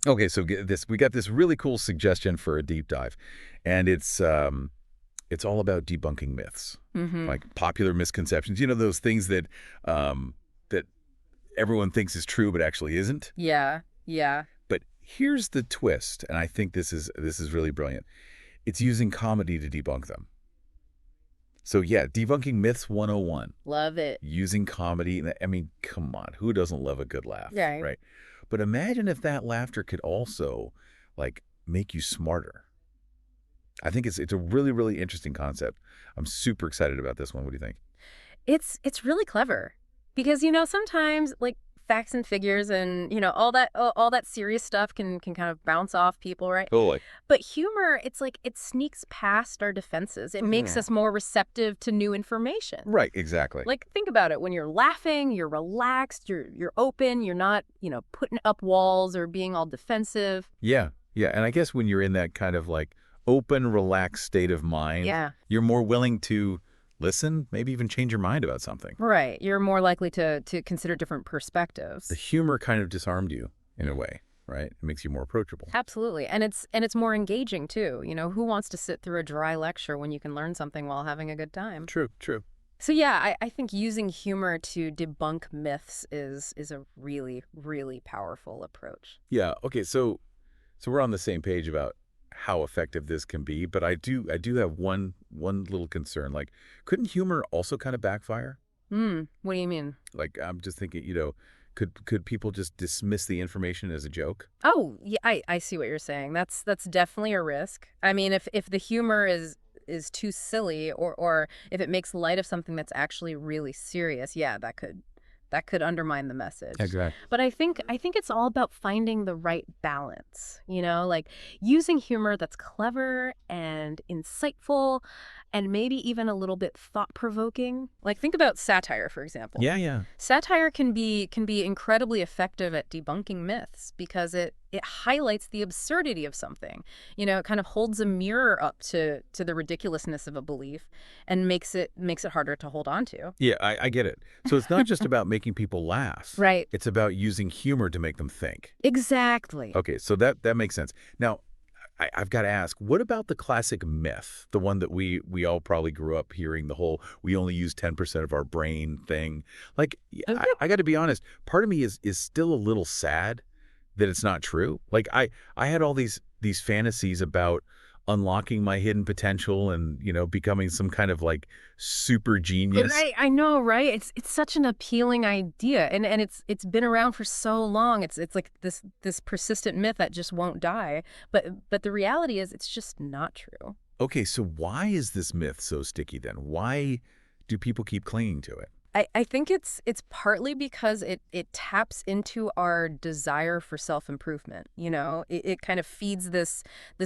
Okay, so get this. We got this really cool suggestion for a deep dive, and it's all about debunking myths, Mm-hmm. like popular misconceptions. You know, those things that everyone thinks is true but actually isn't. Yeah, yeah. But here's the twist, and I think this is really brilliant. It's using comedy to debunk them. So yeah, debunking myths 101, Love it. using comedy. I mean, come on, who doesn't love a good laugh, Right. right? But imagine if that laughter could also like make you smarter. I think it's a really, really interesting concept. I'm super excited about this one. What do you think? It's really clever because sometimes like facts and figures and all that serious stuff can kind of bounce off people, right? Totally. But humor, it's like it sneaks past our defenses. It makes Hmm. us more receptive to new information. Right, exactly. Like think about it, when you're laughing, you're relaxed, you're open, you're not, putting up walls or being all defensive. Yeah, yeah. And I guess when you're in that kind of like open, relaxed state of mind, Yeah. you're more willing to listen, maybe even change your mind about something. Right. You're more likely to consider different The perspectives. humor kind of disarmed you in a way, right? It makes you more approachable. Absolutely. And it's more engaging too. Who wants to sit through a dry lecture when you can learn something while having a good time? True, true. So yeah, I think using humor to debunk myths is a really, really powerful approach. Yeah. Okay. So we're on the same page about how effective this can be, but I do have one little concern. Like, couldn't humor also kind of backfire? What do you mean? Like, I'm just thinking, could people just dismiss the information as a joke? Oh, yeah, I see what you're saying. That's definitely a risk. I mean, if the humor is too silly or if it makes light of something that's actually really serious, yeah, that could undermine the message. Exactly. But I think it's all about finding the right balance, like using humor that's clever and insightful and maybe even a little bit thought-provoking. Like think about satire, for example. Yeah, yeah. Satire can be incredibly effective at debunking myths because it highlights the absurdity of something. It kind of holds a mirror up to the ridiculousness of a belief and makes it harder to hold on to. Yeah, I get it. So it's not just about making people laugh. Right. It's about using humor to make them think. Exactly. Okay, so that makes sense. Now, I've got to ask, what about the classic myth, the one that we all probably grew up hearing, the whole "we only use 10% of our brain" thing? Like, Okay. I got to be honest, part of me is still a little sad that it's not true. Like, I had all these fantasies about unlocking my hidden potential and becoming some kind of like super genius. Right, I know, right? It's such an appealing idea, and it's been around for so long. It's like this persistent myth that just won't die. But the reality is, it's just not true. Okay, so why is this myth so sticky then? Why do people keep clinging to it? I think it's partly because it taps into our desire for self-improvement. It kind of feeds this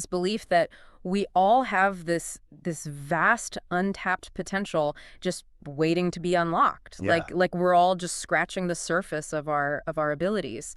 belief that we all have this vast untapped potential just waiting to be unlocked. Yeah. Like we're all just scratching the surface of our abilities.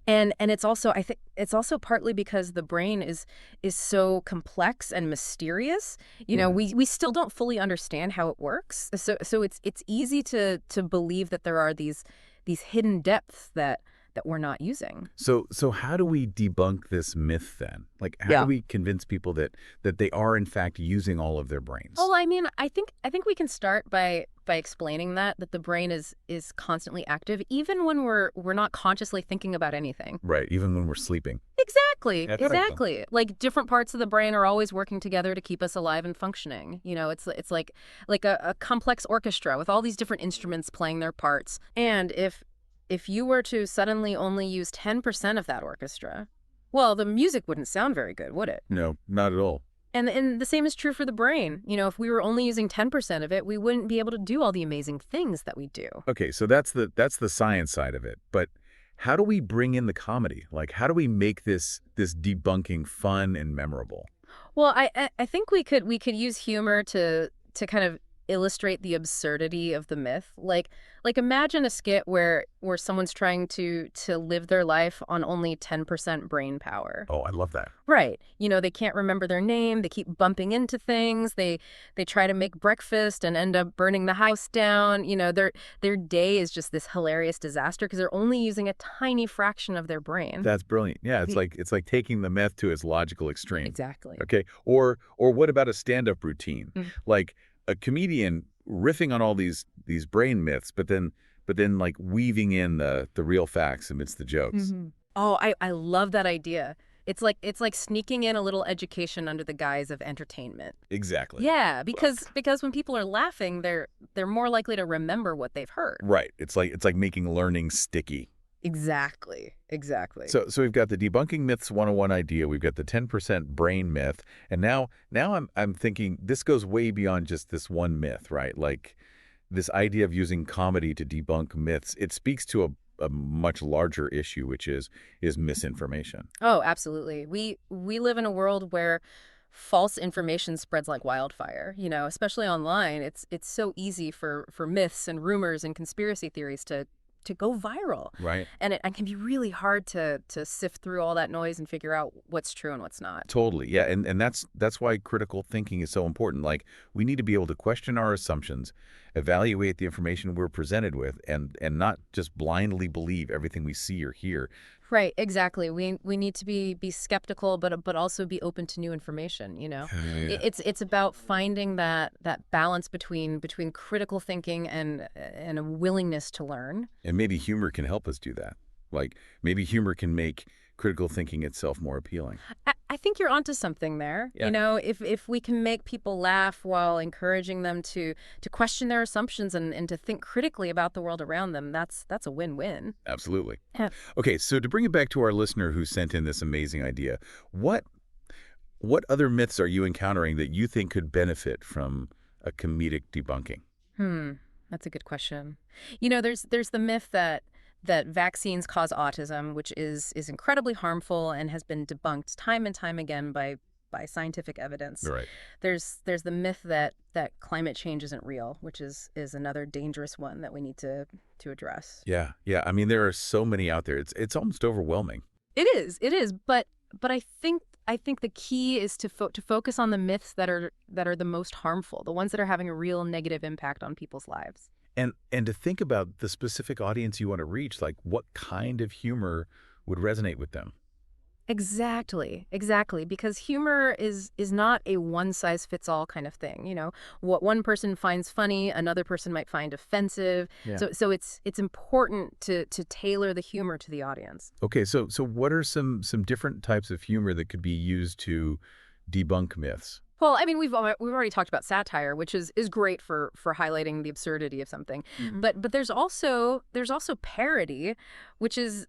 And it's also, I think it's also partly because the brain is so complex and mysterious. We still don't fully understand how it works. So it's easy to believe that there are these hidden depths that we're not using. So how do we debunk this myth then? Like how do Yeah. we convince people that they are in fact using all of their brains? Well, I mean, I think we can start by explaining that the brain is constantly active even when we're not consciously thinking about anything. Right, even when we're sleeping. Exactly, That's right. exactly. Like different parts of the brain are always working together to keep us alive and functioning. It's like a complex orchestra with all these different instruments playing their parts. And if you were to suddenly only use 10% of that orchestra, well, the music wouldn't sound very good, would it? No, not at all. And the same is true for the brain. If we were only using 10% of it, we wouldn't be able to do all the amazing things that we do. Okay, so that's the science side of it. But how do we bring in the comedy? Like how do we make this debunking fun and memorable? Well, I think we could use humor to kind of illustrate the absurdity of the myth. Like imagine a skit where someone's trying to live their life on only 10% brain power. Oh, I love that. Right. They can't remember their name, they keep bumping into things, they try to make breakfast and end up burning the house down. Their day is just this hilarious disaster because they're only using a tiny fraction of their brain. That's brilliant. Yeah, The- it's like taking the myth to its logical extreme. Exactly. Okay. Or what about a stand-up routine? Mm. Like a comedian riffing on all these brain myths, but then like weaving in the real facts amidst the jokes. Oh, I love that idea. It's like sneaking in a little education under the guise of entertainment. Exactly. Yeah, because when people are laughing, they're more likely to remember what they've heard. Right. It's like making learning sticky. Exactly. So we've got the Debunking Myths 101 idea, we've got the 10% brain myth, and now I'm thinking this goes way beyond just this one myth, right? Like this idea of using comedy to debunk myths, it speaks to a much larger issue, which is misinformation. Oh, absolutely. We live in a world where false information spreads like wildfire, especially online. It's so easy for myths and rumors and conspiracy theories to go viral. Right. And it can be really hard to sift through all that noise and figure out what's true and what's not. Totally. Yeah. And that's why critical thinking is so important. Like we need to be able to question our assumptions, evaluate the information we're presented with, and not just blindly believe everything we see or hear. Right, exactly. We need to be skeptical, but also be open to new information. Yeah. It's about finding that balance between critical thinking and a willingness to learn. And maybe humor can help us do that. Like maybe humor can make critical thinking itself more appealing. I think you're onto something there. Yeah. If we can make people laugh while encouraging them to question their assumptions and to think critically about the world around them, that's a win-win. Absolutely. Yeah. Okay, so to bring it back to our listener who sent in this amazing idea, what other myths are you encountering that you think could benefit from a comedic debunking? That's a good question. There's the myth that vaccines cause autism, which is incredibly harmful and has been debunked time and time again by scientific evidence. Right. There's the myth that climate change isn't real, which is another dangerous one that we need to address. Yeah. I mean, there are so many out there. It's almost overwhelming. It is, but I think the key is to focus on the myths that are the most harmful, the ones that are having a real negative impact on people's lives. And to think about the specific audience you want to reach, like what kind of humor would resonate with them. Exactly, because humor is not a one-size-fits-all kind of thing. What one person finds funny, another person might find offensive. Yeah. So it's important to tailor the humor to the audience. Okay, so what are some different types of humor that could be used to debunk myths? Well, I mean, we've already talked about satire, which is great for highlighting the absurdity of something. But there's also parody, which is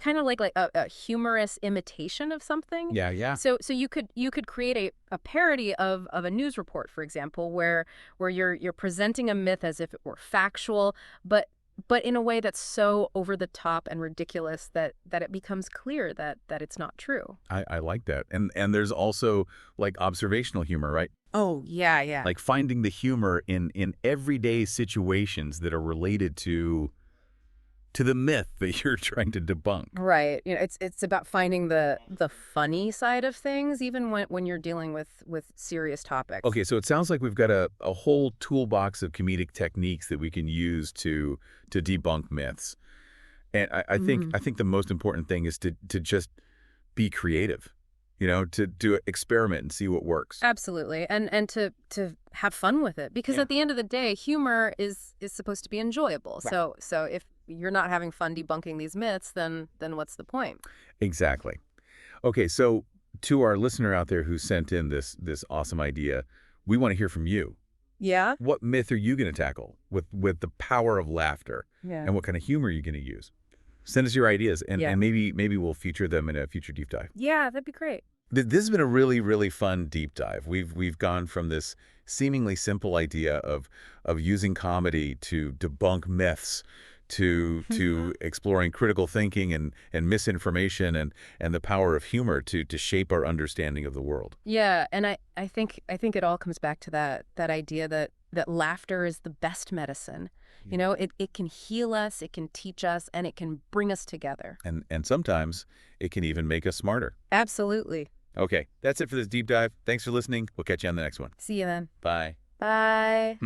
kind of like a humorous imitation of something. Yeah. So you could create a parody of a news report, for example, where you're presenting a myth as if it were factual, but in a way that's so over the top and ridiculous that it becomes clear that it's not true. I like that. And there's also like observational humor, right? Oh, yeah. Like finding the humor in everyday situations that are related to the myth that you're trying to debunk. Right. It's about finding the funny side of things, even when you're dealing with serious topics. Okay, so it sounds like we've got a whole toolbox of comedic techniques that we can use to debunk myths. And I think the most important thing is to just be creative, to experiment and see what works. Absolutely. And to have fun with it. Because at the end of the day, humor is supposed to be enjoyable. Right. So if you're not having fun debunking these myths, then what's the point? Exactly. Okay, so to our listener out there who sent in this awesome idea, we want to hear from you. Yeah? What myth are you going to tackle with the power of laughter? Yeah. And what kind of humor are you going to use? Send us your ideas, and maybe we'll feature them in a future deep dive. Yeah, that'd be great. This has been a really, really fun deep dive. We've gone from this seemingly simple idea of using comedy to debunk myths to exploring critical thinking and misinformation and the power of humor to shape our understanding of the world. Yeah, and I think it all comes back to that idea that that laughter is the best medicine. You know, it can heal us, it can teach us, and it can bring us together. And sometimes it can even make us smarter. Absolutely. Okay, that's it for this deep dive. Thanks for listening. We'll catch you on the next one. See you then. Bye. Bye.